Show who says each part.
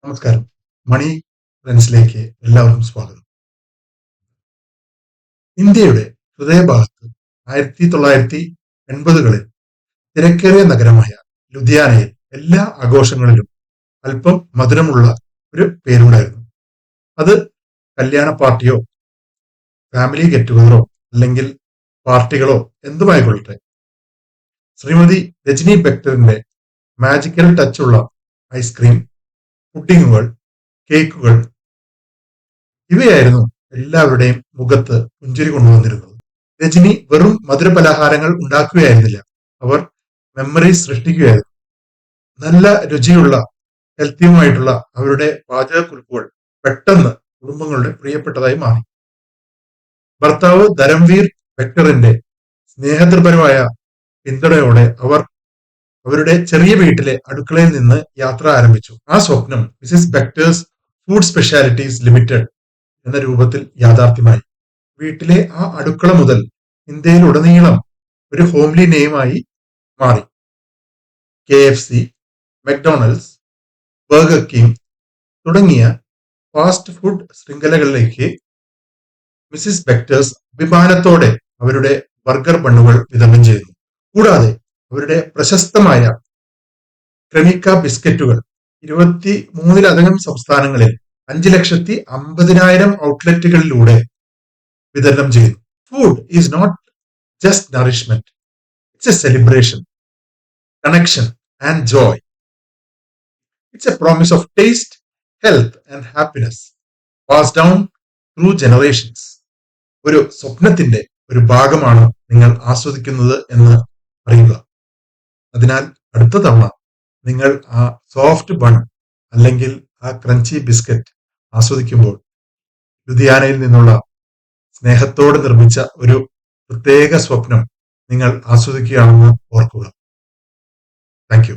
Speaker 1: നമസ്കാരം. മണി ലെൻസിലേക്ക് എല്ലാവർക്കും സ്വാഗതം. ഇന്ത്യയുടെ ഹൃദയഭാഗത്ത് 1980കളിൽ തിരക്കേറിയ നഗരമായ ലുധിയാനയിൽ എല്ലാ ആഘോഷങ്ങളിലും അല്പം മധുരമുള്ള ഒരു പേരുണ്ടായിരുന്നു. അത് കല്യാണ പാർട്ടിയോ ഫാമിലി ഗെറ്റ് ടുഗതറോ അല്ലെങ്കിൽ പാർട്ടികളോ എന്തുമായിക്കൊള്ളട്ടെ, ശ്രീമതി രജനി ബെക്ടറിന്റെ മാജിക്കൽ ടച്ചുള്ള ഐസ്ക്രീം, പുഡിങ്ങുകൾ, കേക്കുകൾ ഇവയായിരുന്നു എല്ലാവരുടെയും മുഖത്ത് പുഞ്ചിരി കൊണ്ടുവന്നിരുന്നത്. രജനി വെറും മധുരപലഹാരങ്ങൾ ഉണ്ടാക്കുകയായിരുന്നില്ല, അവർ മെമ്മറീസ് സൃഷ്ടിക്കുകയായിരുന്നു. നല്ല രുചിയുള്ള ഹെൽത്തിയുമായിട്ടുള്ള അവരുടെ പാചകക്കുറിപ്പുകൾ പെട്ടെന്ന് കുടുംബങ്ങളുടെ പ്രിയപ്പെട്ടതായി മാറി. ഭർത്താവ് ധരംവീർ ബെക്ടറിന്റെ സ്നേഹനിർഭരമായ പിന്തുണയോടെ അവർ അവരുടെ ചെറിയ വീട്ടിലെ അടുക്കളയിൽ നിന്ന് യാത്ര ആരംഭിച്ചു. ആ സ്വപ്നം Mrs Bectors food specialities limited എന്ന രൂപത്തിൽ യാഥാർത്ഥ്യമായി. വീട്ടിലെ ആ അടുക്കള മുതൽ ഇന്ത്യയിലുടനീളം ഒരു ഹോംലി നെയിമായി മാറി. KFC, മെക്ഡൊണാൾഡ്സ്, ബർഗർ കിങ് തുടങ്ങിയ ഫാസ്റ്റ് ഫുഡ് ശൃംഖലകളിലേക്ക് മിസിസ് ബെക്ടേഴ്സ് അഭിമാനത്തോടെ അവരുടെ ബർഗർ ബണ്ണുകൾ വിതരണം ചെയ്യുന്നു. കൂടാതെ അവരുടെ പ്രശസ്തമായ ക്രെമിക്ക ബിസ്ക്കറ്റുകൾ 23-ലധികം സംസ്ഥാനങ്ങളിൽ 5,50,000 ഔട്ട്ലെറ്റുകളിലൂടെ വിതരണം ചെയ്യുന്നു. Food is not just nourishment, it's a celebration, connection and joy. It's a promise of taste, health and happiness pass down through generations. ഒരു സ്വപ്നത്തിന്റെ ഒരു ഭാഗമാണ് നിങ്ങൾ ആസ്വദിക്കുന്നത് എന്ന് അറിയുക. അതിനാൽ അടുത്ത തവണ നിങ്ങൾ ആ സോഫ്റ്റ് ബൺ അല്ലെങ്കിൽ ആ ക്രഞ്ചി ബിസ്ക്കറ്റ് ആസ്വദിക്കുമ്പോൾ ലുധിയാനയിൽ നിന്നുള്ള സ്നേഹത്തോട് നിർമ്മിച്ച ഒരു പ്രത്യേക സ്വപ്നം നിങ്ങൾ ആസ്വദിക്കുകയാണെന്ന് ഓർക്കുക. Thank you.